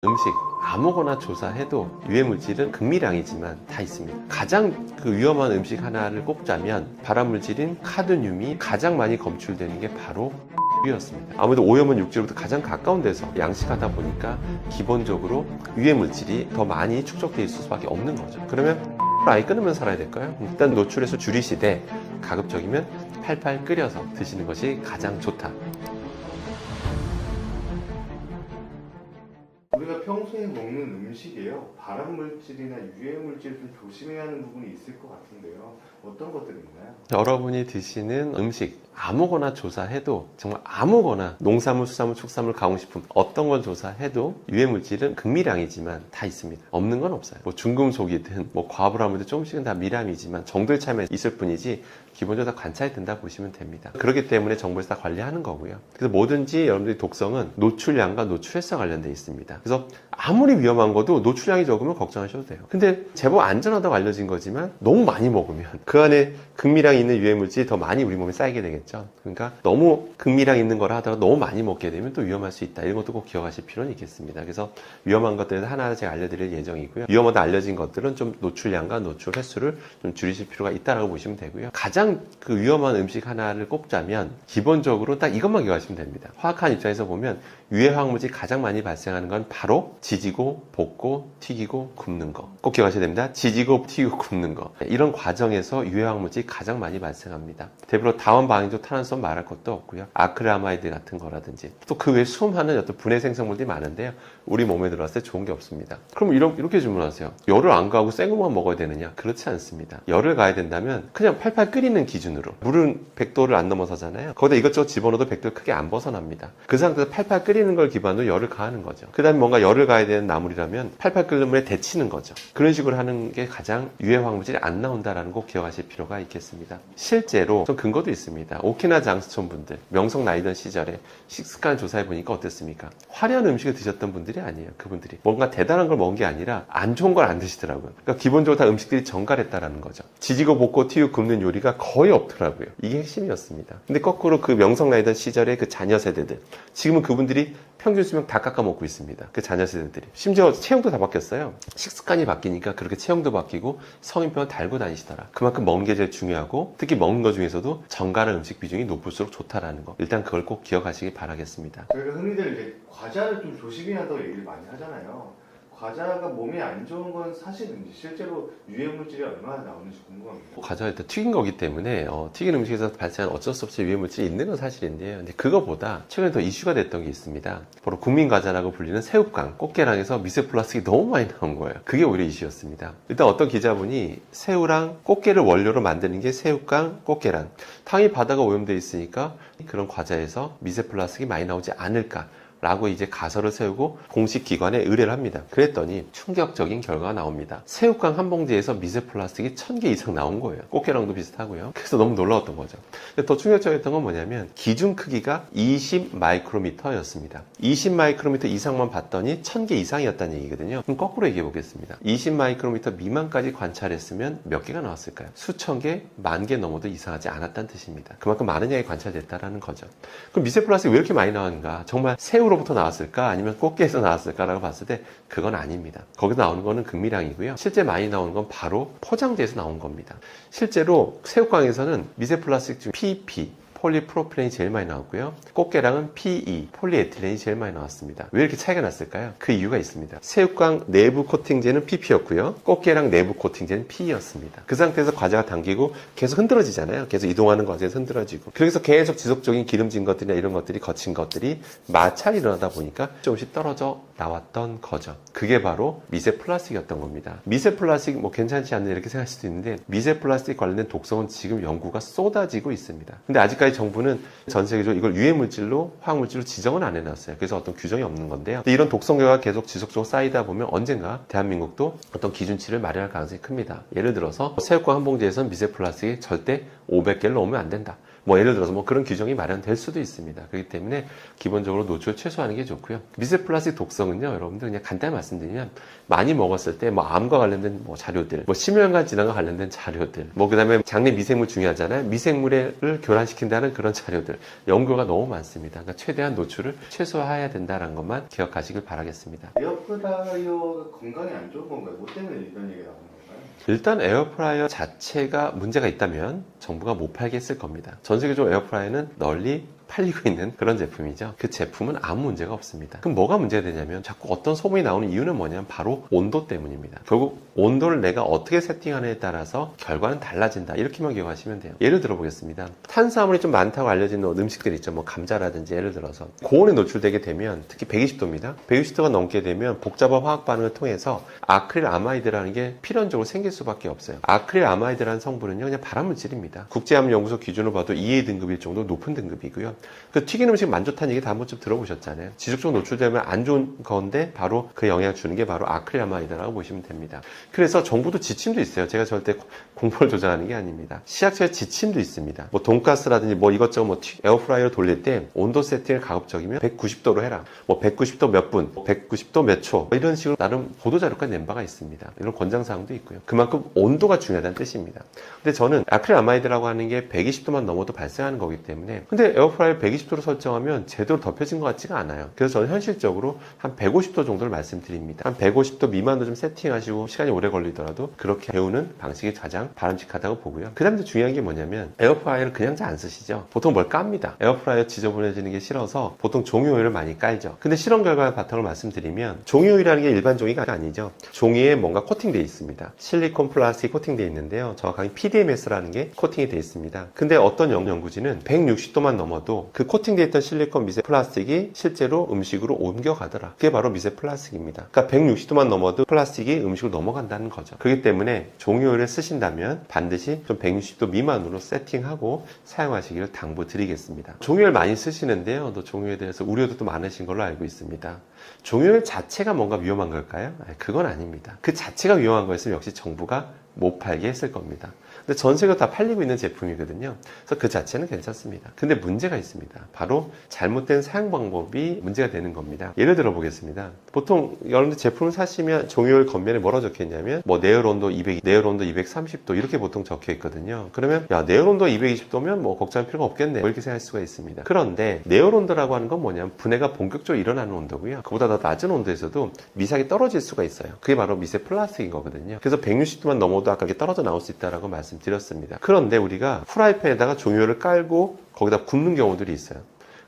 음식 아무거나 조사해도 유해물질은 극미량이지만 다 있습니다. 가장 위험한 음식 하나를 꼽자면 발암물질인 카드뮴이 가장 많이 검출되는 게 바로 였습니다. 아무래도 오염은 육지로부터 가장 가까운 데서 양식하다 보니까 기본적으로 유해물질이 더 많이 축적되어 있을 수밖에 없는 거죠. 그러면 아예 끊으면 살아야 될까요? 일단 노출해서 줄이시되 가급적이면 팔팔 끓여서 드시는 것이 가장 좋다. 우리가 평소에 먹는 음식에요, 발암물질이나 유해물질 좀 조심해야 하는 부분이 있을 것 같은데요. 어떤 것들이 있나요? 여러분이 드시는 음식 아무거나 조사해도, 정말 아무거나, 농산물, 수산물, 축산물, 가공식품 어떤 걸 조사해도 유해물질은 극미량이지만 다 있습니다. 없는 건 없어요. 뭐 중금속이든 과불암물도 조금씩은 다 미량이지만 정도의 차이만 있을 뿐이지 기본적으로 다 관찰이 된다고 보시면 됩니다. 그렇기 때문에 정부에서 다 관리하는 거고요. 그래서 뭐든지 여러분들이 독성은 노출량과 노출횟수와 관련되어 있습니다. 그래서 아무리 위험한 것도 노출량이 적으면 걱정하셔도 돼요. 근데 제법 안전하다고 알려진 거지만 너무 많이 먹으면 그 안에 극미량이 있는 유해물질이 더 많이 우리 몸에 쌓이게 되겠죠. 그러니까 너무 극미량 있는 거라 하더라도 너무 많이 먹게 되면 또 위험할 수 있다. 이런 것도 꼭 기억하실 필요는 있겠습니다. 그래서 위험한 것들은 하나하나 제가 알려드릴 예정이고요. 위험하다 알려진 것들은 좀 노출량과 노출 횟수를 좀 줄이실 필요가 있다라고 보시면 되고요. 가장 위험한 음식 하나를 꼽자면 기본적으로 딱 이것만 기억하시면 됩니다. 화학한 입장에서 보면 유해화학물질이 가장 많이 발생하는 건 바로 지지고 볶고 튀기고 굽는 거. 꼭 기억하셔야 됩니다. 지지고 튀기고 굽는 거. 이런 과정에서 유해화학물질이 가장 많이 발생합니다. 대표로 다원 방향적 탄환수는 말할 것도 없고요. 아크릴아마이드 같은 거라든지 또 그 외에 수많은 어떤 분해 생성물들이 많은데요. 우리 몸에 들어왔을 때 좋은 게 없습니다. 그럼 이렇게 질문하세요. 열을 안 가고 생 것만 먹어야 되느냐? 그렇지 않습니다. 열을 가야 된다면 그냥 팔팔 끓이는 기준으로, 물은 100도를 안 넘어서잖아요. 거기다 이것저것 집어넣어도 100도를 크게 안 벗어납니다. 그 상태에서 팔팔 끓이는 걸 기반으로 열을 가하는 거죠. 그 다음에 뭔가 열을 가야 되는 나물이라면 팔팔 끓는 물에 데치는 거죠. 그런 식으로 하는 게 가장 유해화학물질이 안 나온다라는 거 꼭 기억하실 필요가 있겠습니다. 실제로 좀 근거도 있습니다. 오키나와 장수촌 분들, 명성 나이던 시절에 식습관 조사해 보니까 어땠습니까? 화려한 음식을 드셨던 분들이 아니에요. 그분들이 뭔가 대단한 걸 먹은 게 아니라 안 좋은 걸 안 드시더라고요. 그러니까 기본적으로 다 음식들이 정갈했다라는 거죠. 지지고 볶고 튀고 굽는 요리가 거의 없더라고요. 이게 핵심이었습니다. 근데 거꾸로 그 명성 나이던 시절의 그 자녀 세대들, 지금은 그분들이 평균 수명 다 깎아먹고 있습니다. 그 자녀 세대들이. 심지어 체형도 다 바뀌었어요. 식습관이 바뀌니까 그렇게 체형도 바뀌고 성인병을 달고 다니시더라. 그만큼 먹는 게 제일 중요하고, 특히 먹는 것 중에서도 정갈한 음식 비중이 높을수록 좋다라는 거. 일단 그걸 꼭 기억하시기 바라겠습니다. 저희가 흔히들 이제 과자를 좀 조심해야 한다고 얘기를 많이 하잖아요. 과자가 몸에 안 좋은 건 사실인지, 실제로 유해물질이 얼마나 나오는지 궁금합니다. 과자가 일단 튀긴 거기 때문에 튀긴 음식에서 발생한 어쩔 수 없이 유해물질이 있는 건 사실인데요. 근데 그거보다 최근에 더 이슈가 됐던 게 있습니다. 바로 국민과자라고 불리는 새우깡, 꽃게랑에서 미세 플라스틱이 너무 많이 나온 거예요. 그게 오히려 이슈였습니다. 일단 어떤 기자분이 새우랑 꽃게를 원료로 만드는 게 새우깡, 꽃게랑, 당연히 바다가 오염되어 있으니까 그런 과자에서 미세 플라스틱이 많이 나오지 않을까 라고 이제 가설을 세우고 공식 기관에 의뢰를 합니다. 그랬더니 충격적인 결과가 나옵니다. 새우깡 한 봉지에서 미세 플라스틱이 1000개 이상 나온 거예요. 꽃게랑도 비슷하고요. 그래서 너무 놀라웠던 거죠. 근데 더 충격적이었던 건 뭐냐면 기준 크기가 20 마이크로미터였습니다. 20 마이크로미터 이상만 봤더니 1000개 이상이었다는 얘기거든요. 그럼 거꾸로 얘기해 보겠습니다. 20 마이크로미터 미만까지 관찰했으면 몇 개가 나왔을까요? 수천 개, 10,000개 넘어도 이상하지 않았다는 뜻입니다. 그만큼 많은 양이 관찰됐다는 거죠. 그럼 미세 플라스틱이 왜 이렇게 많이 나왔는가? 정말 새우로부터 나왔을까? 아니면 꽃게에서 나왔을까라고 봤을 때 그건 아닙니다. 거기서 나오는 거는 극미량이고요. 실제 많이 나오는 건 바로 포장재에서 나온 겁니다. 실제로 새우깡에서는 미세 플라스틱 중 PP, 폴리프로필렌이 제일 많이 나왔고요. 꽃게랑은 PE, 폴리에틸렌이 제일 많이 나왔습니다. 왜 이렇게 차이가 났을까요? 그 이유가 있습니다. 새우깡 내부 코팅제는 PP였고요. 꽃게랑 내부 코팅제는 PE였습니다. 그 상태에서 과자가 당기고 계속 흔들어지잖아요. 계속 이동하는 과정에서 흔들어지고. 그래서 계속 지속적인 기름진 것들이나 이런 것들이, 거친 것들이 마찰이 일어나다 보니까 조금씩 떨어져 나왔던 거죠. 그게 바로 미세 플라스틱이었던 겁니다. 미세 플라스틱 괜찮지 않나 이렇게 생각할 수도 있는데, 미세 플라스틱 관련된 독성은 지금 연구가 쏟아지고 있습니다. 근데 아직까지 정부는 전 세계적으로 이걸 유해물질로, 화학물질로 지정은 안 해놨어요. 그래서 어떤 규정이 없는 건데요. 근데 이런 독성 결과가 계속 지속적으로 쌓이다 보면 언젠가 대한민국도 어떤 기준치를 마련할 가능성이 큽니다. 예를 들어서 새우깡 한 봉지에서는 미세 플라스틱이 절대 500개를 넘으면 안 된다. 뭐 예를 들어서 뭐 그런 규정이 마련될 수도 있습니다. 그렇기 때문에 기본적으로 노출 최소화하는 게 좋고요. 미세 플라스틱 독성은요, 여러분들 그냥 간단히 말씀드리면 많이 먹었을 때 뭐 암과 관련된 뭐 자료들, 뭐 심혈관 질환과 관련된 자료들, 뭐 그다음에 장내 미생물 중요하잖아요. 미생물을 교란시킨다는 그런 자료들, 연구가 너무 많습니다. 그러니까 최대한 노출을 최소화해야 된다는 것만 기억하시길 바라겠습니다. 에어프라이어가 건강에 안 좋은 건가요? 뭐 때문에 이런 얘기가 나오는 건가요? 일단 에어프라이어 자체가 문제가 있다면 정부가 못 팔게 했을 겁니다. 전 세계적으로 에어프라이어는 널리 팔리고 있는 그런 제품이죠. 그 제품은 아무 문제가 없습니다. 그럼 뭐가 문제가 되냐면 자꾸 어떤 소문이 나오는 이유는 뭐냐면 바로 온도 때문입니다. 결국 온도를 내가 어떻게 세팅하느냐에 따라서 결과는 달라진다. 이렇게만 기억하시면 돼요. 예를 들어 보겠습니다. 탄수화물이 좀 많다고 알려진 음식들 있죠. 뭐 감자라든지 예를 들어서 고온에 노출되게 되면 특히 120도입니다. 120도가 넘게 되면 복잡한 화학 반응을 통해서 아크릴 아마이드라는 게 필연적으로 생길 수밖에 없어요. 아크릴 아마이드라는 성분은요 그냥 발암물질입니다. 국제암연구소 기준으로 봐도 2A 등급일 정도로 높은 등급이고요. 그 튀긴 음식 안 좋다는 얘기 다 한 번쯤 들어보셨잖아요. 지속적으로 노출되면 안 좋은 건데 바로 그 영향을 주는 게 바로 아크릴아마이드라고 보시면 됩니다. 그래서 정부도 지침도 있어요. 제가 절대 공포를 조장하는 게 아닙니다. 시약처의 지침도 있습니다. 뭐 돈가스라든지 뭐 이것저것 뭐 에어프라이어 돌릴 때 온도 세팅을 가급적이면 190도로 해라. 뭐 190도 몇 분, 190도 몇 초, 이런 식으로 나름 보도자료까지 낸 바가 있습니다. 이런 권장사항도 있고요. 그만큼 온도가 중요하다는 뜻입니다. 근데 저는 아크릴아마이드라고 하는 게 120도만 넘어도 발생하는 거기 때문에 근데 에어프라이어 120도로 설정하면 제대로 덮여진 것 같지가 않아요. 그래서 저는 현실적으로 한 150도 정도를 말씀드립니다. 한 150도 미만으로 좀 세팅하시고 시간이 오래 걸리더라도 그렇게 데우는 방식이 가장 바람직하다고 보고요. 그 다음에 중요한 게 뭐냐면 에어프라이어를 그냥 잘 안 쓰시죠. 보통 뭘 깝니다. 에어프라이어 지저분해지는 게 싫어서 보통 종이오일을 많이 깔죠. 근데 실험 결과의 바탕을 말씀드리면 종이오일이라는 게 일반 종이가 아니죠. 종이에 뭔가 코팅되어 있습니다. 실리콘 플라스틱 코팅되어 있는데요. 정확하게 PDMS라는 게 코팅이 되어 있습니다. 근데 어떤 연구지는 160도만 넘어도 그 코팅되어 있던 실리콘 미세 플라스틱이 실제로 음식으로 옮겨가더라. 그게 바로 미세 플라스틱입니다. 그러니까 160도만 넘어도 플라스틱이 음식으로 넘어간다는 거죠. 그렇기 때문에 종이오일을 쓰신다면 반드시 좀 160도 미만으로 세팅하고 사용하시기를 당부드리겠습니다. 종이오일 많이 쓰시는데요. 또 종이오일에 대해서 우려도 또 많으신 걸로 알고 있습니다. 종이오일 자체가 뭔가 위험한 걸까요? 그건 아닙니다. 그 자체가 위험한 거였으면 역시 정부가 못 팔게 했을 겁니다. 근데 전 세계로 다 팔리고 있는 제품이거든요. 그래서 그 자체는 괜찮습니다. 근데 문제가 있습니다. 바로 잘못된 사용 방법이 문제가 되는 겁니다. 예를 들어 보겠습니다. 보통 여러분들 제품을 사시면 종이오일 겉면에 뭐라고 적혀 있냐면 뭐 내열온도 200, 내열온도 230도 이렇게 보통 적혀 있거든요. 그러면 야 내열온도 220도면 뭐 걱정할 필요가 없겠네 이렇게 생각할 수가 있습니다. 그런데 내열온도라고 하는 건 뭐냐면 분해가 본격적으로 일어나는 온도고요. 그보다 더 낮은 온도에서도 미세하게 떨어질 수가 있어요. 그게 바로 미세 플라스틱인 거거든요. 그래서 160도만 넘어도 아까 이렇게 떨어져 나올 수 있다고 말씀드렸습니다. 그런데 우리가 프라이팬에다가 종이오일을 깔고 거기다 굽는 경우들이 있어요.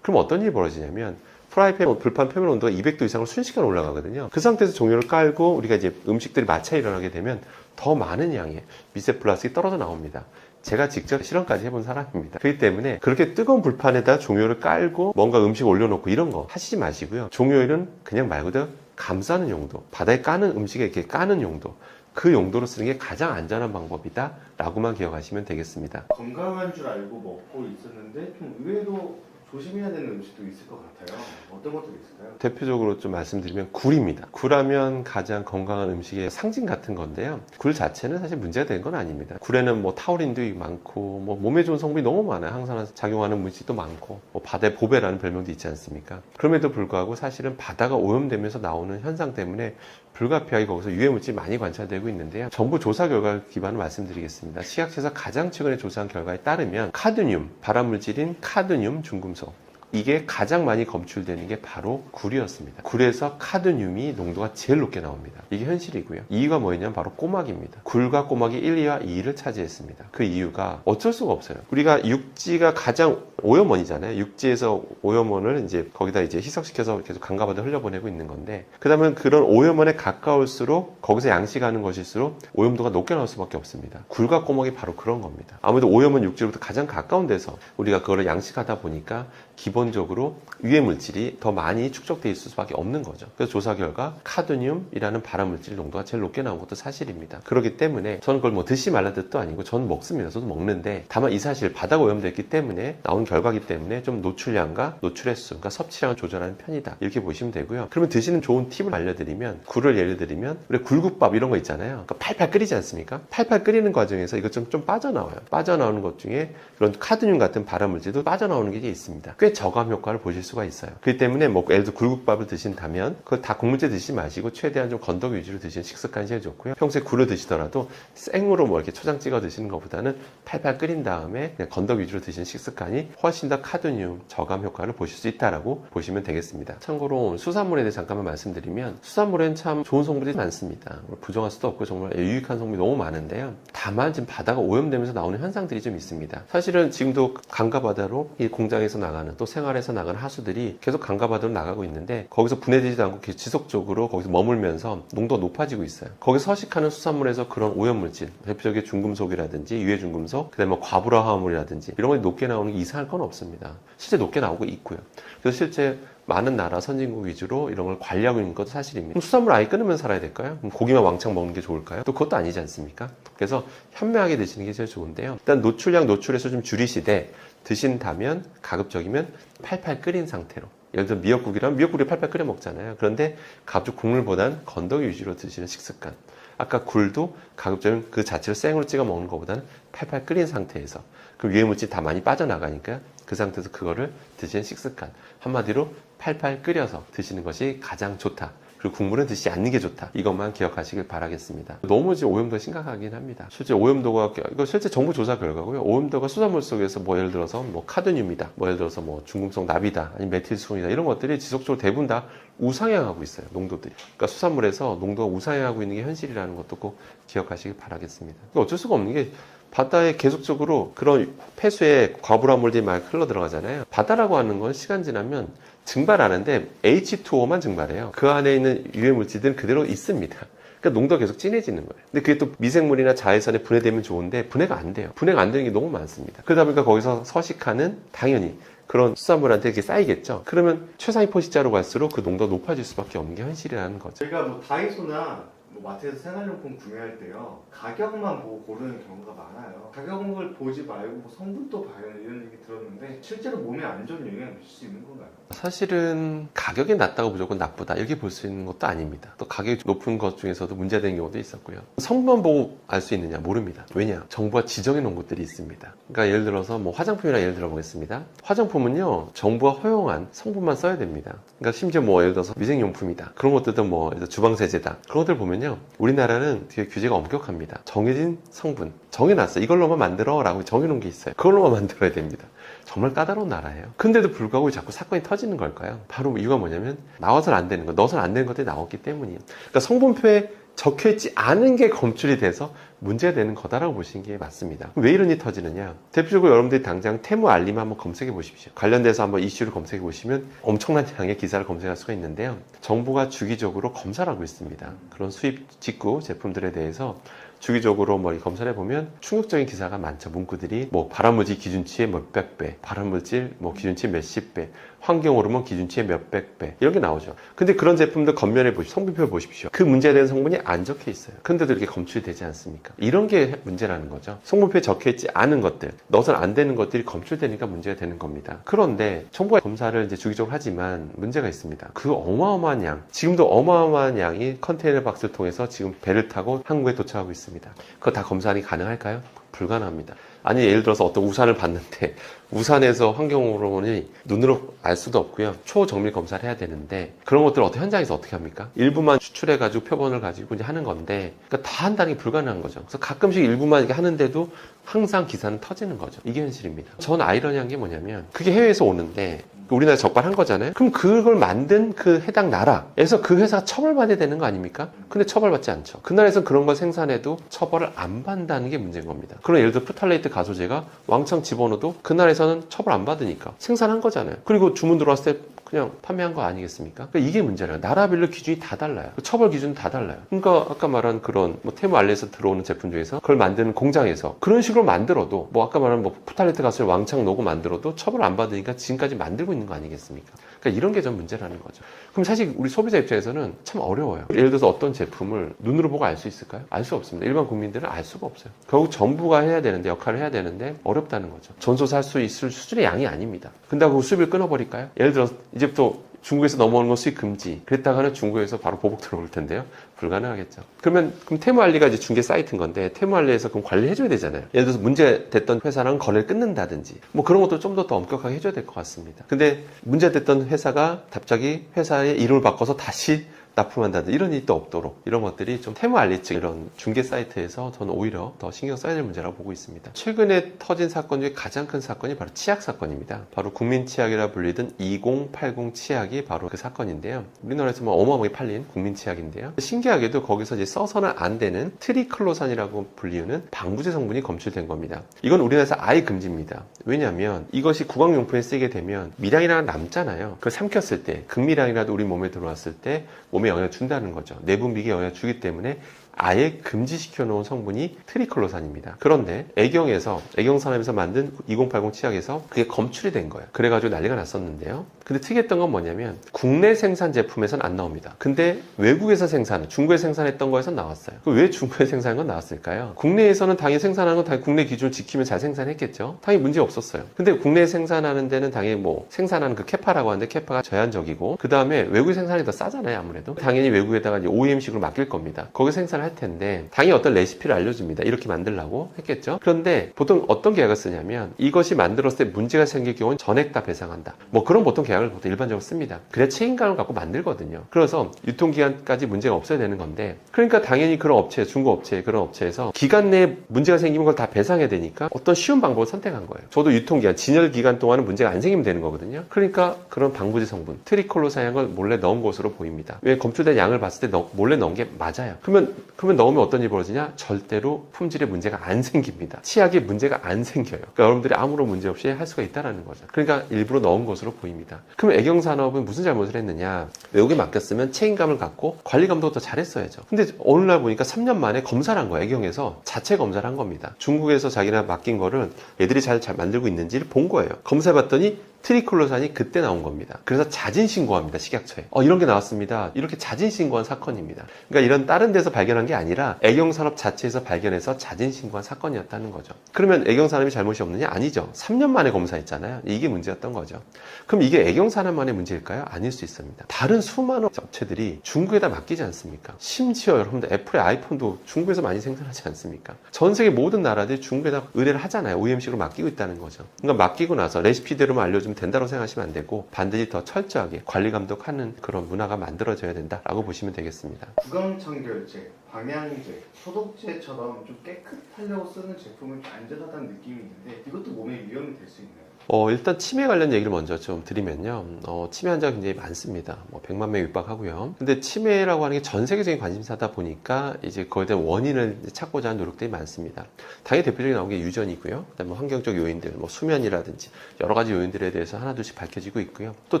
그럼 어떤 일이 벌어지냐면 프라이팬 불판 표면 온도가 200도 이상으로 순식간에 올라가거든요. 그 상태에서 종이오일을 깔고 우리가 이제 음식들이 마찰이 일어나게 되면 더 많은 양의 미세 플라스틱이 떨어져 나옵니다. 제가 직접 실험까지 해본 사람입니다. 그렇기 때문에 그렇게 뜨거운 불판에다 종이오일을 깔고 뭔가 음식 올려놓고 이런 거 하시지 마시고요. 종이오일은 그냥 말 그대로 감싸는 용도, 바다에 까는 음식에 이렇게 까는 용도, 그 용도로 쓰는 게 가장 안전한 방법이다 라고만 기억하시면 되겠습니다. 건강한 줄 알고 먹고 있었는데 좀 의외로 조심해야 되는 음식도 있을 것 같아요. 어떤 것들이 있을까요? 대표적으로 좀 말씀드리면 굴입니다. 굴하면 가장 건강한 음식의 상징 같은 건데요. 굴 자체는 사실 문제가 되는 건 아닙니다. 굴에는 뭐 타우린도 많고 뭐 몸에 좋은 성분이 너무 많아요. 항산화 작용하는 물질도 많고 뭐 바다의 보배라는 별명도 있지 않습니까? 그럼에도 불구하고 사실은 바다가 오염되면서 나오는 현상 때문에 불가피하게 거기서 유해물질이 많이 관찰되고 있는데요. 정부 조사 결과 기반을 말씀드리겠습니다. 식약처에서 가장 최근에 조사한 결과에 따르면 카드뮴, 발암물질인 카드뮴 중금속 이게 가장 많이 검출되는 게 바로 굴이었습니다. 굴에서 카드뮴이 농도가 제일 높게 나옵니다. 이게 현실이고요. 이유가 뭐였냐면 바로 꼬막입니다. 굴과 꼬막이 1, 2와 2위를 차지했습니다. 그 이유가 어쩔 수가 없어요. 우리가 육지가 가장 오염원이잖아요. 육지에서 오염원을 이제 거기다 이제 희석시켜서 계속 강과 바다에 흘려보내고 있는 건데, 그 다음에 그런 오염원에 가까울수록 거기서 양식하는 것일수록 오염도가 높게 나올 수밖에 없습니다. 굴과 꼬막이 바로 그런 겁니다. 아무래도 오염원 육지로부터 가장 가까운 데서 우리가 그거를 양식하다 보니까 기본 기본적으로 유해 물질이 더 많이 축적돼 있을 수밖에 없는 거죠. 그래서 조사 결과 카드뮴이라는 발암물질 농도가 제일 높게 나온 것도 사실입니다. 그렇기 때문에 저는 그걸 뭐 드시지 말라는 뜻도 아니고 저는 먹습니다. 저도 먹는데 다만 이 사실 바다가 오염됐기 때문에 나온 결과기 때문에 좀 노출량과 노출 횟수, 그러니까 섭취량을 조절하는 편이다. 이렇게 보시면 되고요. 그러면 드시는 좋은 팁을 알려드리면, 굴을 예를 들면 우리 굴국밥 이런 거 있잖아요. 그러니까 팔팔 끓이지 않습니까? 팔팔 끓이는 과정에서 이거 좀 빠져나와요. 빠져나오는 것 중에 그런 카드뮴 같은 발암물질도 빠져나오는 게 있습니다. 꽤 저감 효과를 보실 수가 있어요. 그렇기 때문에 뭐 예를 들어 굴국밥을 드신다면 그걸 다 곡물째 드시지 마시고 최대한 좀 건더기 위주로 드시는 식습관이 제일 좋고요. 평소에 굴을 드시더라도 생으로 뭐 이렇게 초장 찍어 드시는 것보다는 팔팔 끓인 다음에 그냥 건더기 위주로 드시는 식습관이 훨씬 더 카드뮴 저감 효과를 보실 수 있다라고 보시면 되겠습니다. 참고로 수산물에 대해 잠깐만 말씀드리면 수산물에는 참 좋은 성분들이 많습니다. 부정할 수도 없고 정말 유익한 성분이 너무 많은데요. 다만 지금 바다가 오염되면서 나오는 현상들이 좀 있습니다. 사실은 지금도 강가 바다로 이 공장에서 나가는 또 생활에서 나가는 하수들이 계속 강가 바다로 나가고 있는데 거기서 분해되지도 않고 지속적으로 거기서 머물면서 농도가 높아지고 있어요. 거기서 서식하는 수산물에서 그런 오염물질, 대표적인 중금속이라든지 유해 중금속, 그다음에 뭐 과부라 화합물이라든지 이런 것이 높게 나오는 게 이상할 건 없습니다. 실제 높게 나오고 있고요. 그래서 실제 많은 나라 선진국 위주로 이런 걸 관리하고 있는 것도 사실입니다. 그럼 수산물 아예 끊으면 살아야 될까요? 그럼 고기만 왕창 먹는 게 좋을까요? 또 그것도 아니지 않습니까? 그래서 현명하게 드시는 게 제일 좋은데요. 일단 노출량, 노출에서 좀 줄이시되 드신다면 가급적이면 팔팔 끓인 상태로. 예를 들어 미역국이라면 미역국을 팔팔 끓여 먹잖아요. 그런데 가급적 국물보단 건더기 위주로 드시는 식습관. 아까 굴도 가급적이면 그 자체를 생으로 찍어 먹는 것보다는 팔팔 끓인 상태에서 그 유해물질 다 많이 빠져나가니까 그 상태에서 그거를 드시는 식습관. 한마디로 팔팔 끓여서 드시는 것이 가장 좋다. 그리고 국물은 드시지 않는 게 좋다. 이것만 기억하시길 바라겠습니다. 너무 지금 오염도가 심각하긴 합니다. 실제 오염도가, 이거 실제 정부 조사 결과고요. 오염도가 수산물 속에서 뭐 예를 들어서 뭐 카드뮴이다. 뭐 예를 들어서 뭐 중금속 납이다. 아니면 메틸수론이다. 이런 것들이 지속적으로 대부분 다 우상향하고 있어요. 농도들이. 그러니까 수산물에서 농도가 우상향하고 있는 게 현실이라는 것도 꼭 기억하시길 바라겠습니다. 어쩔 수가 없는 게 바다에 계속적으로 그런 폐수에 과불암물들이 막 흘러 들어가잖아요. 바다라고 하는 건 시간 지나면 증발하는데 H2O만 증발해요. 그 안에 있는 유해 물질들은 그대로 있습니다. 그러니까 농도가 계속 진해지는 거예요. 근데 그게 또 미생물이나 자외선에 분해되면 좋은데 분해가 안 돼요. 분해가 안 되는 게 너무 많습니다. 그러다 보니까 거기서 서식하는 당연히 그런 수산물한테 이렇게 쌓이겠죠. 그러면 최상위 포식자로 갈수록 그 농도가 높아질 수밖에 없는 게 현실이라는 거죠. 저희가 뭐 다이소나 뭐 마트에서 생활용품 구매할 때요, 가격만 보고 고르는 경우가 많아요. 가격을 보지 말고 뭐 성분도 봐요, 이런 얘기 들었는데 실제로 몸에 안 좋은 영향을 미칠 수 있는 건가요? 사실은 가격이 낮다고 무조건 나쁘다 이렇게 볼 수 있는 것도 아닙니다. 또 가격이 높은 것 중에서도 문제되는 경우도 있었고요. 성분만 보고 알 수 있느냐? 모릅니다. 왜냐? 정부가 지정해 놓은 것들이 있습니다. 그러니까 예를 들어서 뭐 화장품이나 예를 들어 보겠습니다. 화장품은요, 정부가 허용한 성분만 써야 됩니다. 그러니까 심지어 뭐 예를 들어서 위생용품이다. 그런 것들도 뭐 예를 들어 주방세제다. 그런 것들 보면요, 우리나라는 되게 규제가 엄격합니다. 정해진 성분 정해놨어요. 이걸로만 만들어 라고 정해놓은 게 있어요. 그걸로만 만들어야 됩니다. 정말 까다로운 나라예요. 근데도 불구하고 자꾸 사건이 터지는 걸까요? 바로 이유가 뭐냐면 나와서는 안 되는 거, 넣어서는 안 되는 것들이 나왔기 때문이에요. 그러니까 성분표에 적혀있지 않은 게 검출이 돼서 문제가 되는 거다라고 보시는 게 맞습니다. 왜 이런 일이 터지느냐? 대표적으로 여러분들이 당장 테무 알림 한번 검색해 보십시오. 관련돼서 한번 이슈를 검색해 보시면 엄청난 양의 기사를 검색할 수가 있는데요. 정부가 주기적으로 검사를 하고 있습니다. 그런 수입 직구 제품들에 대해서 주기적으로 뭐 검사를 해보면 충격적인 기사가 많죠. 문구들이 뭐 발암물질 기준치의 몇백 배, 발암물질 뭐 기준치의 몇십 배, 환경호르몬 기준치의 몇백 배 이런 게 나오죠. 근데 그런 제품들 겉면에 보십시오. 성분표를 보십시오. 그 문제에 성분이 안 적혀 있어요. 근데도 이렇게 검출이 되지 않습니까? 이런 게 문제라는 거죠. 성분표에 적혀 있지 않은 것들, 넣어서는 안 되는 것들이 검출되니까 문제가 되는 겁니다. 그런데 정부가 검사를 이제 주기적으로 하지만 문제가 있습니다. 그 어마어마한 양, 지금도 어마어마한 양이 컨테이너 박스를 통해서 지금 배를 타고 한국에 도착하고 있습니다. 그거 다 검사하기 가능할까요? 불가능합니다. 아니 예를 들어서 어떤 우산을 봤는데 우산에서 환경호르몬이 눈으로 알 수도 없고요. 초정밀 검사를 해야 되는데 그런 것들을 현장에서 어떻게 합니까? 일부만 추출해가지고 표본을 가지고 이제 하는 건데 그러니까 다 한다는 게 불가능한 거죠. 그래서 가끔씩 일부만 이렇게 하는데도 항상 기사는 터지는 거죠. 이게 현실입니다. 전 아이러니한 게 뭐냐면 그게 해외에서 오는데 우리나라 적발한 거잖아요. 그럼 그걸 만든 그 해당 나라에서 그 회사가 처벌받아야 되는 거 아닙니까? 근데 처벌받지 않죠. 그 나라에서는 그런 걸 생산해도 처벌을 안 받는다는 게 문제인 겁니다. 그럼 예를 들어 프탈레이트 가소제가 왕창 집어넣어도 그 나라에서는 처벌 안 받으니까 생산한 거잖아요. 그리고 주문 들어왔을 때 그냥 판매한 거 아니겠습니까? 그러니까 이게 문제라요. 나라별로 기준이 다 달라요. 처벌 기준도 다 달라요. 그러니까 아까 말한 그런 뭐 테무 알레에서 들어오는 제품 중에서 그걸 만드는 공장에서 그런 식으로 만들어도 뭐 아까 말한 뭐 푸탈레트 가스를 왕창 넣고 만들어도 처벌 안 받으니까 지금까지 만들고 있는 거 아니겠습니까? 그러니까 이런 게 좀 문제라는 거죠. 그럼 사실 우리 소비자 입장에서는 참 어려워요. 예를 들어서 어떤 제품을 눈으로 보고 알 수 있을까요? 알 수 없습니다. 일반 국민들은 알 수가 없어요. 결국 정부가 해야 되는데, 역할을 해야 되는데 어렵다는 거죠. 전소사 할 수 있을 수준의 양이 아닙니다. 근데 수입을 끊어버릴까요? 예를 들어 이제부터 중국에서 넘어오는 건 수입 금지. 그랬다가는 중국에서 바로 보복 들어올 텐데요. 불가능하겠죠. 그럼 테무알리가 이제 중개 사이트인 건데 테무알리에서 그럼 관리해줘야 되잖아요. 예를 들어서 문제됐던 회사랑 거래를 끊는다든지 뭐 그런 것도 좀 더 엄격하게 해줘야 될 것 같습니다. 근데 문제됐던 회사가 갑자기 회사의 이름을 바꿔서 다시 납품한다든지 이런 일이 또 없도록 이런 것들이 좀 테무알리 측 이런 중개 사이트에서 저는 오히려 더 신경 써야 될 문제라고 보고 있습니다. 최근에 터진 사건 중에 가장 큰 사건이 바로 치약 사건입니다. 바로 국민치약이라 불리던 2080 치약이 바로 그 사건인데요. 우리나라에서 뭐 어마어마하게 팔린 국민치약인데요. 신기하게도 거기서 이제 써서는 안 되는 트리클로산이라고 불리우는 방부제 성분이 검출된 겁니다. 이건 우리나라에서 아예 금지입니다. 왜냐하면 이것이 구강용품에 쓰게 되면 미량이라는 남잖아요. 그걸 삼켰을 때 극미량이라도 우리 몸에 들어왔을 때 몸에 영향을 준다는 거죠. 내분비에 영향을 주기 때문에 아예 금지시켜 놓은 성분이 트리클로산입니다. 그런데 애경산업에서 만든 2080 치약에서 그게 검출이 된 거예요. 그래가지고 난리가 났었는데요. 근데 특이했던 건 뭐냐면 국내 생산 제품에서는 안 나옵니다. 근데 외국에서 중국에서 생산했던 거에서 나왔어요. 왜 중국에서 생산한 건 나왔을까요? 국내에서는 당연히 생산하는 건 당연히 국내 기준을 지키면 잘 생산했겠죠. 당연히 문제 없었어요. 근데 국내에 생산하는 데는 당연히 뭐 생산하는 그 캐파라고 하는데 캐파가 제한적이고 그 다음에 외국에 생산이 더 싸잖아요. 아무래도 당연히 외국에다가 이제 OEM식으로 맡길 겁니다. 거기 생산할 텐데 당연히 어떤 레시피를 알려줍니다. 이렇게 만들라고 했겠죠. 그런데 보통 어떤 계약을 쓰냐면 이것이 만들었을 때 문제가 생길 경우는 전액 다 배상한다. 뭐 그런 보통 계약을 보통 일반적으로 씁니다. 그래야 책임감을 갖고 만들거든요. 그래서 유통기한까지 문제가 없어야 되는 건데 그러니까 당연히 그런 업체, 중고업체 그런 업체에서 기간 내에 문제가 생기면 그걸 다 배상해야 되니까 어떤 쉬운 방법을 선택한 거예요. 저도 유통기한, 진열 기간 동안은 문제가 안 생기면 되는 거거든요. 그러니까 그런 방부제 성분, 트리클로산이라는 걸 몰래 넣은 것으로 보입니다. 왜 검출된 양을 봤을 때 몰래 넣은 게 맞아요. 그러면 넣으면 어떤 일이 벌어지냐? 절대로 품질에 문제가 안 생깁니다. 치약에 문제가 안 생겨요. 그러니까 여러분들이 아무런 문제 없이 할 수가 있다는 거죠. 그러니까 일부러 넣은 것으로 보입니다. 그럼 애경산업은 무슨 잘못을 했느냐? 외국에 맡겼으면 책임감을 갖고 관리 감독도 더 잘했어야죠. 근데 어느 날 보니까 3년 만에 검사를 한 거예요. 애경에서 자체 검사를 한 겁니다. 중국에서 자기네 맡긴 거를 애들이 잘 만들고 있는지를 본 거예요. 검사해봤더니 트리클로산이 그때 나온 겁니다. 그래서 자진 신고합니다. 식약처에. 이런 게 나왔습니다. 이렇게 자진 신고한 사건입니다. 그러니까 이런 다른 데서 발견한 게 아니라 애경산업 자체에서 발견해서 자진 신고한 사건이었다는 거죠. 그러면 애경산업이 잘못이 없느냐? 아니죠. 3년 만에 검사했잖아요. 이게 문제였던 거죠. 그럼 이게 애경산업만의 문제일까요? 아닐 수 있습니다. 다른 수많은 업체들이 중국에다 맡기지 않습니까? 심지어 여러분들 애플의 아이폰도 중국에서 많이 생산하지 않습니까? 전 세계 모든 나라들이 중국에다 의뢰를 하잖아요. OEM식으로 맡기고 있다는 거죠. 그러니까 맡기고 나서 레시피대로만 알려주면 된다고 생각하시면 안 되고 반드시 더 철저하게 관리 감독하는 그런 문화가 만들어져야 된다라고 보시면 되겠습니다. 구강청결제, 방향제, 소독제처럼 좀 깨끗하려고 쓰는 제품은 안전하다는 느낌이 있는데 이것도 몸에 위험이 될 수 있나요? 일단 치매 관련 얘기를 먼저 좀 드리면요. 치매 환자가 굉장히 많습니다. 100만 명 육박하고요. 근데 치매라고 하는 게 전 세계적인 관심사다 보니까 이제 거기에 대한 원인을 찾고자 하는 노력들이 많습니다. 당연히 대표적인 나온 게 유전이고요. 그다음에 환경적 요인들, 수면이라든지 여러 가지 요인들에 대해서 하나둘씩 밝혀지고 있고요. 또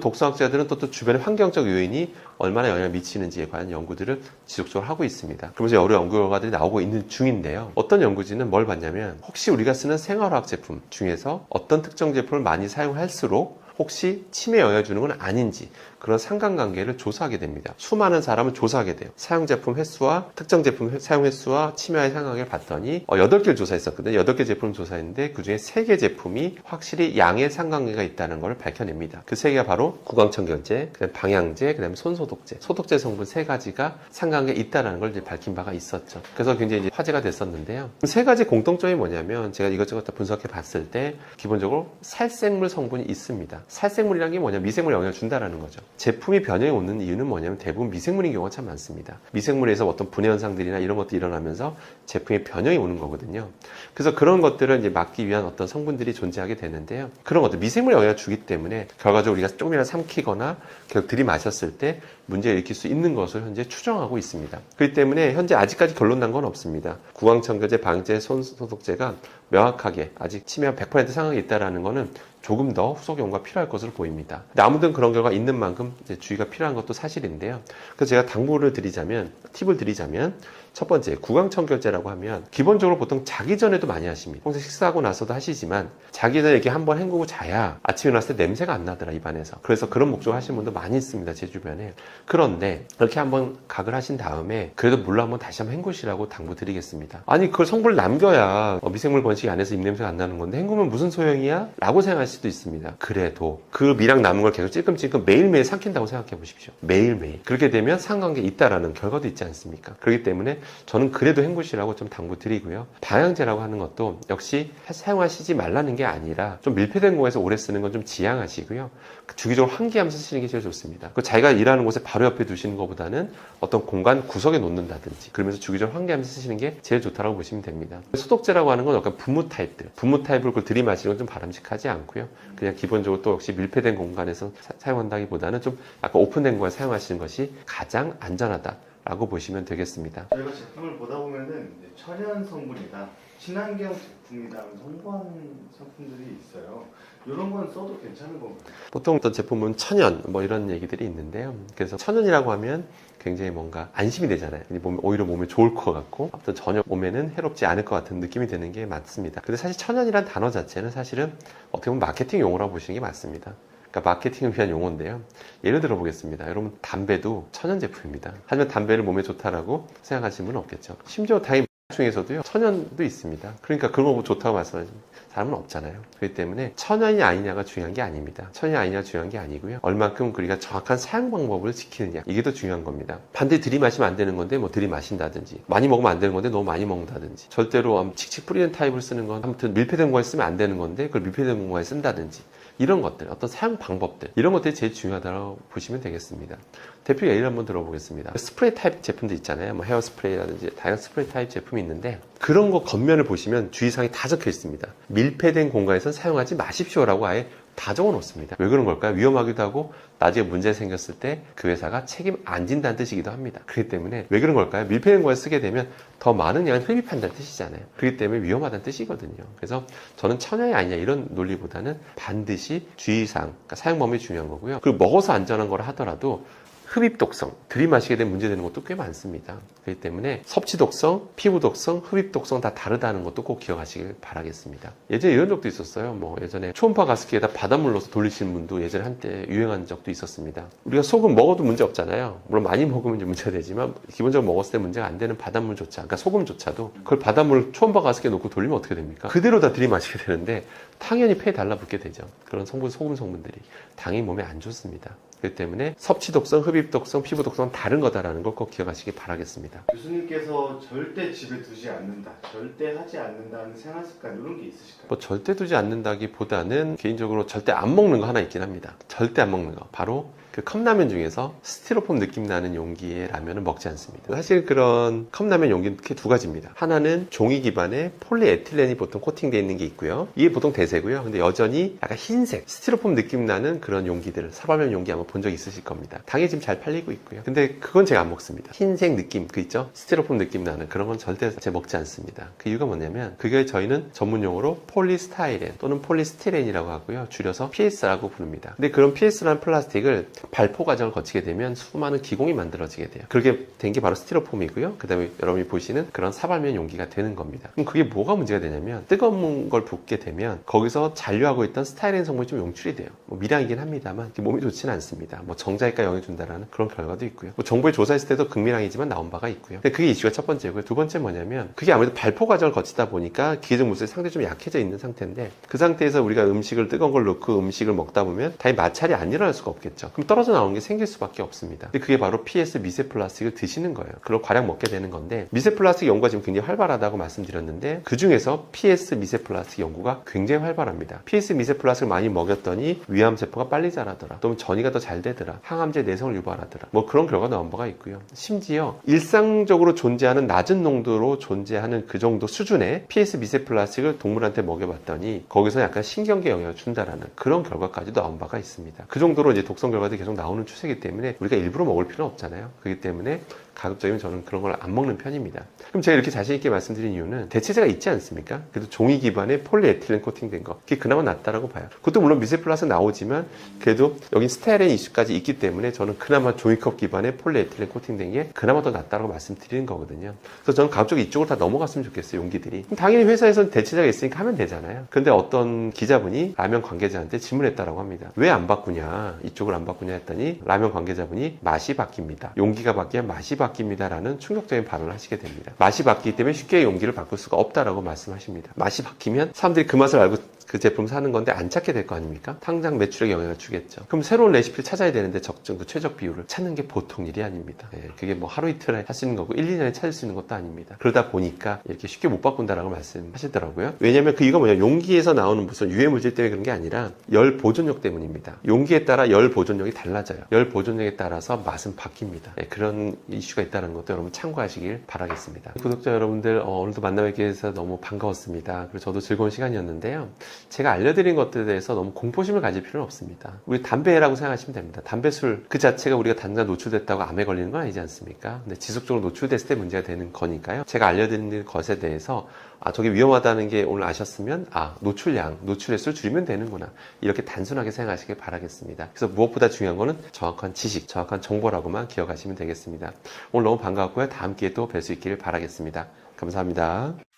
독서학자들은 또 주변의 환경적 요인이 얼마나 영향을 미치는지에 관한 연구들을 지속적으로 하고 있습니다. 그러면서 여러 연구 결과들이 나오고 있는 중인데요. 어떤 연구진은 뭘 봤냐면 혹시 우리가 쓰는 생활화학 제품 중에서 어떤 특정 제품을 많이 사용할수록 혹시 치매에 영향을 주는 건 아닌지 그런 상관관계를 조사하게 됩니다. 수많은 사람을 조사하게 돼요. 사용제품 횟수와 특정 제품 사용 횟수와 치매와의 상관관계를 봤더니 8개를 조사했었거든요. 8개 제품을 조사했는데 그중에 3개 제품이 확실히 양의 상관관계가 있다는 걸 밝혀냅니다. 그 3개가 바로 구강청결제, 그다음에 방향제, 그다음에 손소독제. 소독제 성분 3가지가 상관관계가 있다는 걸 이제 밝힌 바가 있었죠. 그래서 굉장히 이제 화제가 됐었는데요. 3가지 공통점이 뭐냐면 제가 이것저것 다 분석해 봤을 때 기본적으로 살생물 성분이 있습니다. 살생물이라는 게 뭐냐? 미생물에 영향을 준다는 거죠. 제품이 변형이 오는 이유는 뭐냐면 대부분 미생물인 경우가 참 많습니다. 미생물에서 어떤 분해 현상들이나 이런 것들이 일어나면서 제품이 변형이 오는 거거든요. 그래서 그런 것들을 이제 막기 위한 어떤 성분들이 존재하게 되는데요. 그런 것들 미생물에 영향을 주기 때문에 결과적으로 우리가 조금이라도 삼키거나 결국 들이마셨을 때 문제를 일으킬 수 있는 것을 현재 추정하고 있습니다. 그렇기 때문에 현재 아직까지 결론 난 건 없습니다. 구강청결제, 방제, 손소독제가 명확하게 아직 치매와 100% 상황이 있다는 거는 조금 더 후속 연구가 필요할 것으로 보입니다. 근데 아무튼 그런 결과가 있는 만큼 이제 주의가 필요한 것도 사실인데요. 그래서 제가 팁을 드리자면 첫 번째, 구강청결제라고 하면 기본적으로 보통 자기 전에도 많이 하십니다. 평소에 식사하고 나서도 하시지만 자기 전에 이렇게 한번 헹구고 자야 아침에 일어났을 때 냄새가 안 나더라, 입안에서. 그래서 그런 목적으로 하시는 분도 많이 있습니다, 제 주변에. 그런데 그렇게 한번 각을 하신 다음에 그래도 물로 한번 다시 한번 헹구시라고 당부드리겠습니다. 아니, 그걸 성분을 남겨야 미생물 번식이 안 해서 입냄새가 안 나는 건데 헹구면 무슨 소용이야? 라고 생각할 수도 있습니다. 그래도 그 미량 남은 걸 계속 찔끔찔끔 매일매일 삼킨다고 생각해 보십시오. 매일매일. 그렇게 되면 상관계 있다라는 결과도 있지 않습니까? 그렇기 때문에 저는 그래도 헹구시라고 좀 당부드리고요. 방향제라고 하는 것도 역시 사용하시지 말라는 게 아니라 좀 밀폐된 공간에서 오래 쓰는 건 좀 지양하시고요. 주기적으로 환기하면서 쓰시는 게 제일 좋습니다. 그 자기가 일하는 곳에 바로 옆에 두시는 것보다는 어떤 공간 구석에 놓는다든지 그러면서 주기적으로 환기하면서 쓰시는 게 제일 좋다고 보시면 됩니다. 소독제라고 하는 건 약간 분무 타입을 그걸 들이마시는 건 좀 바람직하지 않고요. 그냥 기본적으로 또 역시 밀폐된 공간에서 사용한다기보다는 좀 약간 오픈된 공간에 사용하시는 것이 가장 안전하다라고 보시면 되겠습니다. 저희가 제품을 보다 보면은 이제 천연 성분이다, 친환경 제품이다 홍보하는 상품들이 있어요. 이런 건 써도 괜찮은 건가요? 보통 어떤 제품은 천연 이런 얘기들이 있는데요. 그래서 천연이라고 하면 굉장히 뭔가 안심이 되잖아요. 오히려 몸에 좋을 것 같고 아무튼 전혀 몸에는 해롭지 않을 것 같은 느낌이 드는 게 맞습니다. 근데 사실 천연이란 단어 자체는 사실은 어떻게 보면 마케팅 용어라고 보시는 게 맞습니다. 그러니까 마케팅을 위한 용어인데요. 예를 들어 보겠습니다. 여러분, 담배도 천연 제품입니다. 하지만 담배를 몸에 좋다라고 생각하시는 분은 없겠죠. 심지어 다행히 중에서도요, 천연도 있습니다. 그러니까 그런 거 좋다고 말씀하시는 사람은 없잖아요. 그렇기 때문에 천연이 아니냐가 중요한 게 아닙니다. 천연이 아니냐가 중요한 게 아니고요. 얼만큼 우리가 정확한 사용 방법을 지키느냐, 이게 더 중요한 겁니다. 반드시 들이마시면 안 되는 건데 들이마신다든지 많이 먹으면 안 되는 건데 너무 많이 먹는다든지 절대로 칙칙 뿌리는 타입을 쓰는 건 아무튼 밀폐된 공간에 쓰면 안 되는 건데 그걸 밀폐된 공간에 쓴다든지 이런 것들, 어떤 사용 방법들, 이런 것들이 제일 중요하다고 보시면 되겠습니다. 대표 예를 한번 들어보겠습니다. 스프레이 타입 제품도 있잖아요. 헤어 스프레이라든지 다양한 스프레이 타입 제품이 있는데 그런 거 겉면을 보시면 주의사항이 다 적혀 있습니다. 밀폐된 공간에선 사용하지 마십시오라고 아예 다 적어 놓습니다. 왜 그런 걸까요? 위험하기도 하고 나중에 문제 생겼을 때 그 회사가 책임 안 진다는 뜻이기도 합니다. 그렇기 때문에 왜 그런 걸까요? 밀폐된 공간에 쓰게 되면 더 많은 양을 흡입한다는 뜻이잖아요. 그렇기 때문에 위험하다는 뜻이거든요. 그래서 저는 천연이 아니냐 이런 논리보다는 반드시 주의사항, 그러니까 사용 범위가 중요한 거고요. 그리고 먹어서 안전한 거라 하더라도 흡입 독성, 들이마시게 되면 문제되는 것도 꽤 많습니다. 그렇기 때문에 섭취 독성, 피부 독성, 흡입 독성 다 다르다는 것도 꼭 기억하시길 바라겠습니다. 예전에 이런 적도 있었어요. 예전에 초음파 가습기에다 바닷물 넣어서 돌리시는 분도 예전에 한때 유행한 적도 있었습니다. 우리가 소금 먹어도 문제 없잖아요. 물론 많이 먹으면 이제 문제가 되지만 기본적으로 먹었을 때 문제가 안 되는 바닷물조차, 그러니까 소금조차도 그걸 바닷물 초음파 가습기에 놓고 돌리면 어떻게 됩니까? 그대로 다 들이마시게 되는데 당연히 폐에 달라붙게 되죠. 그런 소금 성분들이 당연히 몸에 안 좋습니다. 그렇기 때문에 섭취 독성, 흡입 독성, 피부 독성은 다른 거다라는 걸 꼭 기억하시기 바라겠습니다. 교수님께서 절대 집에 두지 않는다, 절대 하지 않는다는 생활 습관 이런 게 있으실까요? 절대 두지 않는다기보다는 개인적으로 절대 안 먹는 거 하나 있긴 합니다. 절대 안 먹는 거. 바로 그 컵라면 중에서 스티로폼 느낌 나는 용기의 라면은 먹지 않습니다. 사실 그런 컵라면 용기는 크게 두 가지입니다. 하나는 종이 기반의 폴리에틸렌이 보통 코팅되어 있는 게 있고요. 이게 보통 대세고요. 근데 여전히 약간 흰색 스티로폼 느낌 나는 그런 용기들, 사발면 용기 아마 본 적 있으실 겁니다. 당연히 지금 잘 팔리고 있고요. 근데 그건 제가 안 먹습니다. 흰색 느낌, 그 있죠? 스티로폼 느낌 나는 그런 건 절대 제가 먹지 않습니다. 그 이유가 뭐냐면 그게 저희는 전문 용어로 폴리스타이렌 또는 폴리스티렌이라고 하고요. 줄여서 PS라고 부릅니다. 근데 그런 PS라는 플라스틱을 발포 과정을 거치게 되면 수많은 기공이 만들어지게 돼요. 그렇게 된 게 바로 스티로폼이고요. 그 다음에 여러분이 보시는 그런 사발면 용기가 되는 겁니다. 그럼 그게 뭐가 문제가 되냐면 뜨거운 걸 붓게 되면 거기서 잔류하고 있던 스타이렌 성분이 좀 용출이 돼요. 미량이긴 합니다만 몸이 좋지는 않습니다. 정자외과 영향을 준다라는 그런 결과도 있고요. 정부에 조사했을 때도 극미량이지만 나온 바가 있고요. 근데 그게 이슈가 첫 번째고요. 두 번째 뭐냐면 그게 아무래도 발포 과정을 거치다 보니까 기계적 물질이 상당히 좀 약해져 있는 상태인데 그 상태에서 우리가 음식을 뜨거운 걸 넣고 음식을 먹다 보면 당연히 마찰이 안 일어날 수가 없겠죠. 그럼 떨어져 나오는 게 생길 수밖에 없습니다. 근데 그게 바로 PS 미세 플라스틱을 드시는 거예요. 그걸 과량 먹게 되는 건데 미세 플라스틱 연구가 지금 굉장히 활발하다고 말씀드렸는데 그 중에서 PS 미세 플라스틱 연구가 굉장히 활발합니다. PS 미세 플라스틱을 많이 먹였더니 위암 세포가 빨리 자라더라. 또는 전이가 더 잘 되더라. 항암제 내성을 유발하더라. 그런 결과 나온 바가 있고요. 심지어 일상적으로 존재하는 낮은 농도로 존재하는 그 정도 수준의 PS 미세 플라스틱을 동물한테 먹여봤더니 거기서 약간 신경계 영향을 준다라는 그런 결과까지도 나온 바가 있습니다. 그 정도로 이제 독성 결과들이 계속 나오는 추세이기 때문에 우리가 일부러 먹을 필요는 없잖아요. 그렇기 때문에 가급적이면 저는 그런 걸 안 먹는 편입니다. 그럼 제가 이렇게 자신 있게 말씀드린 이유는 대체제가 있지 않습니까? 그래도 종이 기반의 폴리에틸렌 코팅된 거, 그게 그나마 낫다라고 봐요. 그것도 물론 미세플라스 나오지만 그래도 여긴 스타일렌 이슈까지 있기 때문에 저는 그나마 종이컵 기반의 폴리에틸렌 코팅된 게 그나마 더 낫다라고 말씀드리는 거거든요. 그래서 저는 가급적이면 이쪽으로 다 넘어갔으면 좋겠어요, 용기들이. 당연히 회사에서는 대체제가 있으니까 하면 되잖아요. 근데 어떤 기자분이 라면 관계자한테 질문했다라고 합니다. 왜 안 바꾸냐, 이쪽을 안 바꾸냐 했더니 라면 관계자분이 맛이 바뀝니다. 용기가 바뀌면 맛이 바뀝니다 라는 충격적인 발언을 하시게 됩니다. 맛이 바뀌기 때문에 쉽게 용기를 바꿀 수가 없다라고 말씀하십니다. 맛이 바뀌면 사람들이 그 맛을 알고 그 제품 사는 건데 안 찾게 될 거 아닙니까? 당장 매출에 영향을 주겠죠. 그럼 새로운 레시피를 찾아야 되는데 적정 그 최적 비율을 찾는 게 보통 일이 아닙니다. 그게 뭐 하루 이틀에 할 수 있는 거고 1, 2년에 찾을 수 있는 것도 아닙니다. 그러다 보니까 이렇게 쉽게 못 바꾼다라고 말씀하시더라고요. 왜냐면 그 이거 뭐냐, 용기에서 나오는 무슨 유해 물질 때문에 그런 게 아니라 열 보존력 때문입니다. 용기에 따라 열 보존력이 달라져요. 열 보존력에 따라서 맛은 바뀝니다. 그런 이슈가 있다는 것도 여러분 참고하시길 바라겠습니다. 구독자 여러분들, 오늘도 만나뵙게 해서 너무 반가웠습니다. 그리고 저도 즐거운 시간이었는데요. 제가 알려드린 것들에 대해서 너무 공포심을 가질 필요는 없습니다. 우리 담배라고 생각하시면 됩니다. 담배, 술 그 자체가 우리가 당장 노출됐다고 암에 걸리는 건 아니지 않습니까? 근데 지속적으로 노출됐을 때 문제가 되는 거니까요. 제가 알려드린 것에 대해서 저게 위험하다는 게 오늘 아셨으면 노출량, 노출 횟수를 줄이면 되는구나, 이렇게 단순하게 생각하시길 바라겠습니다. 그래서 무엇보다 중요한 거는 정확한 지식, 정확한 정보라고만 기억하시면 되겠습니다. 오늘 너무 반가웠고요. 다음 기회에 또 뵐 수 있기를 바라겠습니다. 감사합니다.